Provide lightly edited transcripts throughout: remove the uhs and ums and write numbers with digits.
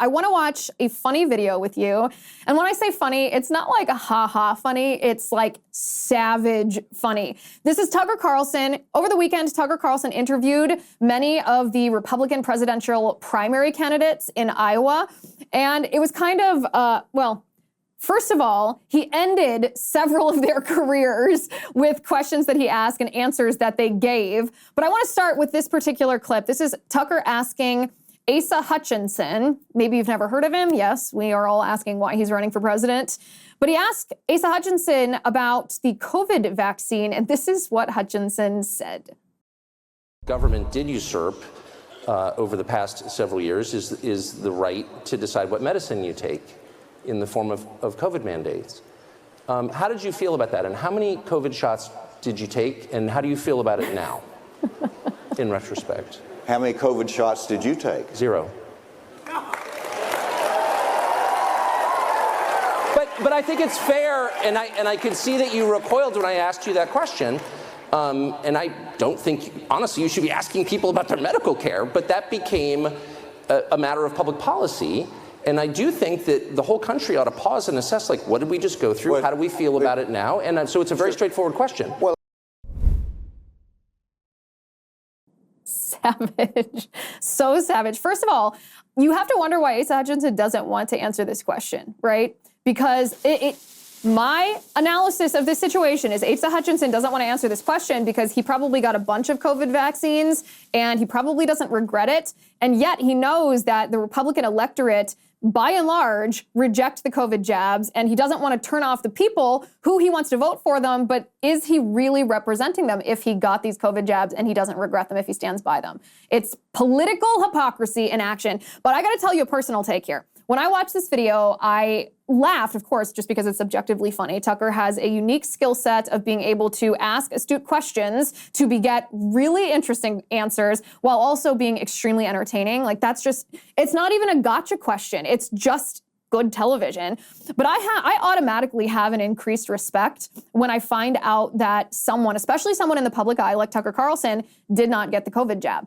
I want to watch a funny video with you. And when I say funny, it's not like a ha-ha funny, it's like savage funny. This is Tucker Carlson. Over the weekend, Tucker Carlson interviewed many of the Republican presidential primary candidates in Iowa. And it was kind of, first of all, he ended several of their careers with questions that he asked and answers that they gave. But I want to start with this particular clip. This is Tucker asking Asa Hutchinson. Maybe you've never heard of him. Yes, we are all asking why he's running for president. But he asked Asa Hutchinson about the COVID vaccine, and this is what Hutchinson said. Government did usurp over the past several years is the right to decide what medicine you take in the form of COVID mandates. How did you feel about that? And how many COVID shots did you take? And how do you feel about it now, in retrospect? How many COVID shots did you take? 0. But I think it's fair, and I can see that you recoiled when I asked you that question. And I don't think, honestly, you should be asking people about their medical care, but that became a matter of public policy. And I do think that the whole country ought to pause and assess, like, what did we just go through? How do we feel about it now? And so it's a very straightforward question. Well, Savage. So savage. First of all, you have to wonder why Asa Hutchinson doesn't want to answer this question, right? Because my analysis of this situation is Asa Hutchinson doesn't want to answer this question because he probably got a bunch of COVID vaccines and he probably doesn't regret it. And yet he knows that the Republican electorate, by and large, reject the COVID jabs, and he doesn't want to turn off the people who he wants to vote for them, but is he really representing them if he got these COVID jabs and he doesn't regret them if he stands by them? It's political hypocrisy in action. But I got to tell you a personal take here. When I watched this video, I laughed, of course, just because it's subjectively funny. Tucker has a unique skill set of being able to ask astute questions to beget really interesting answers while also being extremely entertaining. Like, that's just, it's not even a gotcha question. It's just good television. But I automatically have an increased respect when I find out that someone, especially someone in the public eye like Tucker Carlson, did not get the COVID jab.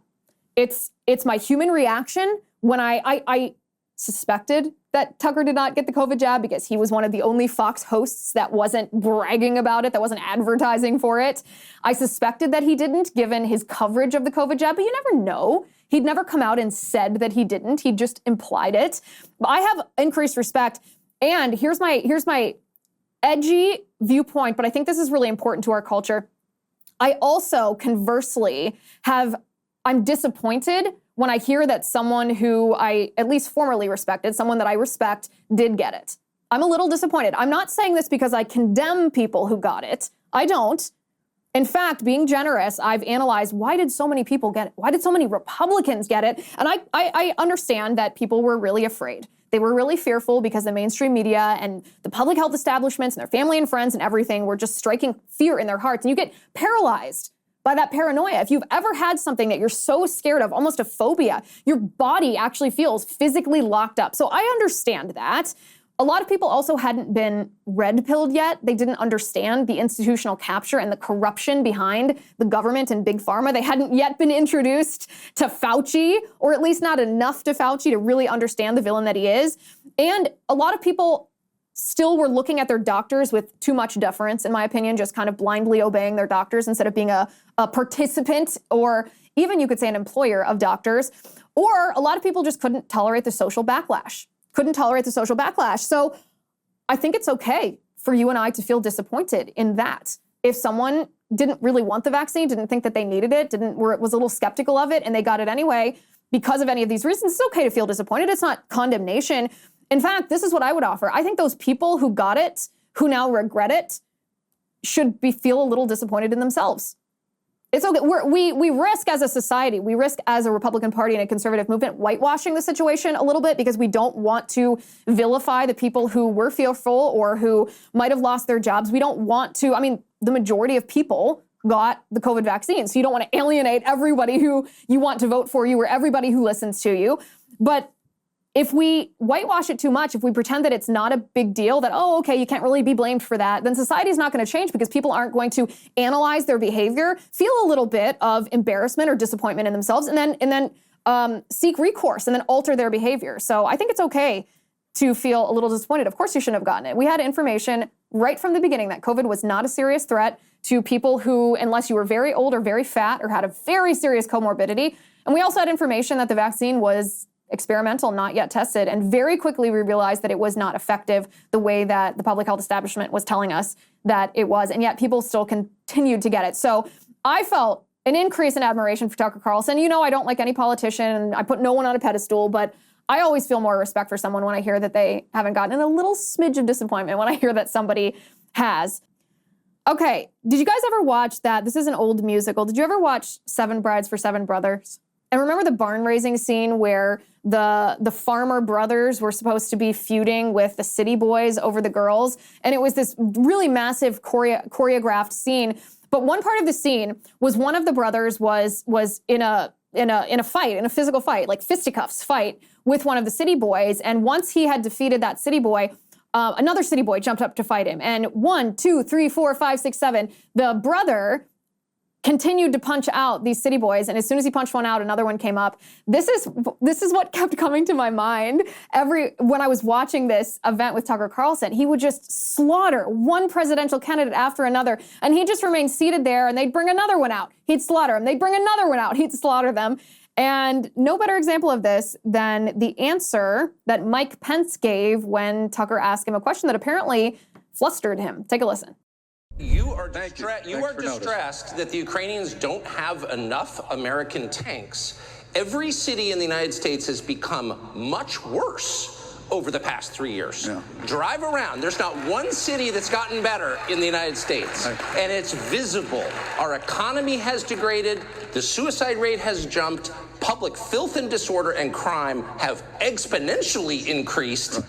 It's my human reaction when I suspected that Tucker did not get the COVID jab because he was one of the only Fox hosts that wasn't bragging about it, that wasn't advertising for it. I suspected that he didn't, given his coverage of the COVID jab, but you never know. He'd never come out and said that he didn't. He just implied it. But I have increased respect. And here's my edgy viewpoint, but I think this is really important to our culture. I also, conversely, I'm disappointed when I hear that someone who I at least formerly respected, someone that I respect, did get it. I'm a little disappointed. I'm not saying this because I condemn people who got it. I don't. In fact, being generous, I've analyzed, why did so many people get it? Why did so many Republicans get it? And I understand that people were really afraid. They were really fearful because the mainstream media and the public health establishments and their family and friends and everything were just striking fear in their hearts. And you get paralyzed by that paranoia. If you've ever had something that you're so scared of, almost a phobia, your body actually feels physically locked up. So I understand that. A lot of people also hadn't been red-pilled yet. They didn't understand the institutional capture and the corruption behind the government and big pharma. They hadn't yet been introduced to Fauci, or at least not enough to Fauci to really understand the villain that he is. And a lot of people still were looking at their doctors with too much deference, in my opinion, just kind of blindly obeying their doctors instead of being a participant, or even you could say an employer of doctors. Or a lot of people just couldn't tolerate the social backlash. So I think it's okay for you and I to feel disappointed in that. If someone didn't really want the vaccine, didn't think that they needed it, was a little skeptical of it, and they got it anyway because of any of these reasons, it's okay to feel disappointed. It's not condemnation. In fact, this is what I would offer. I think those people who got it, who now regret it, should feel a little disappointed in themselves. It's okay. We risk as a society, we risk as a Republican Party and a conservative movement whitewashing the situation a little bit because we don't want to vilify the people who were fearful or who might have lost their jobs. We don't want to, the majority of people got the COVID vaccine. So you don't want to alienate everybody who you want to vote for you or everybody who listens to you. But if we whitewash it too much, if we pretend that it's not a big deal, that, oh, okay, you can't really be blamed for that, then society's not going to change because people aren't going to analyze their behavior, feel a little bit of embarrassment or disappointment in themselves, and then seek recourse and then alter their behavior. So I think it's okay to feel a little disappointed. Of course you shouldn't have gotten it. We had information right from the beginning that COVID was not a serious threat to people who, unless you were very old or very fat or had a very serious comorbidity. And we also had information that the vaccine was experimental, not yet tested. And very quickly we realized that it was not effective the way that the public health establishment was telling us that it was. And yet people still continued to get it. So I felt an increase in admiration for Tucker Carlson. You know, I don't like any politician. I put no one on a pedestal, but I always feel more respect for someone when I hear that they haven't gotten, and a little smidge of disappointment when I hear that somebody has. Okay, did you guys ever watch that? This is an old musical. Did you ever watch Seven Brides for Seven Brothers? And remember the barn raising scene where the farmer brothers were supposed to be feuding with the city boys over the girls? And it was this really massive choreographed scene. But one part of the scene was one of the brothers was in a fight, in a physical fight, like fisticuffs fight with one of the city boys. And once he had defeated that city boy, another city boy jumped up to fight him. And 1, 2, 3, 4, 5, 6, 7, the brother continued to punch out these city boys. And as soon as he punched one out, another one came up. This is what kept coming to my mind when I was watching this event with Tucker Carlson. He would just slaughter one presidential candidate after another. And he'd just remain seated there, and they'd bring another one out. He'd slaughter them. They'd bring another one out. He'd slaughter them. And no better example of this than the answer that Mike Pence gave when Tucker asked him a question that apparently flustered him. Take a listen. You are distressed that the Ukrainians don't have enough American tanks. Every city in the United States has become much worse over the past 3 years. Yeah. Drive around. There's not one city that's gotten better in the United States. Right. And it's visible. Our economy has degraded. The suicide rate has jumped. Public filth and disorder and crime have exponentially increased. Right.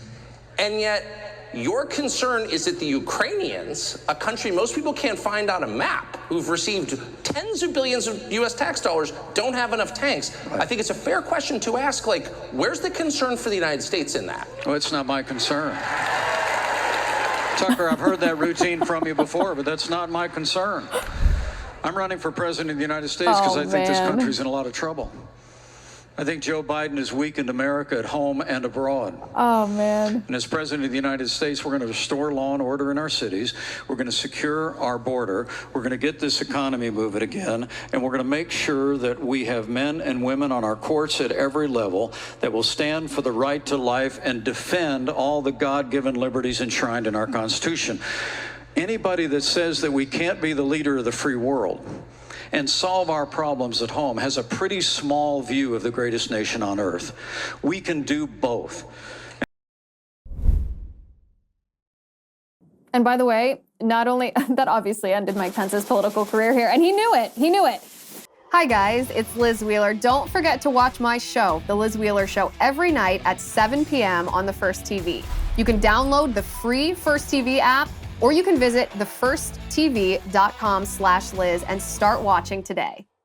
And yet, your concern is that the Ukrainians, a country most people can't find on a map, who've received tens of billions of U.S. tax dollars, don't have enough tanks. Right. I think it's a fair question to ask, like, where's the concern for the United States in that? Well, it's not my concern. Tucker, I've heard that routine from you before, but that's not my concern. I'm running for president of the United States because I think this country's in a lot of trouble. I think Joe Biden has weakened America at home and abroad. Oh, man. And as president of the United States, we're going to restore law and order in our cities. We're going to secure our border. We're going to get this economy moving again. And we're going to make sure that we have men and women on our courts at every level that will stand for the right to life and defend all the God-given liberties enshrined in our Constitution. Anybody that says that we can't be the leader of the free world and solve our problems at home has a pretty small view of the greatest nation on earth. We can do both. And by the way, not only that obviously ended Mike Pence's political career here, and he knew it. He knew it. Hi guys, it's Liz Wheeler. Don't forget to watch my show, The Liz Wheeler Show, every night at 7 p.m. on the First TV. You can download the free First TV app, or you can visit thefirsttv.com/Liz and start watching today.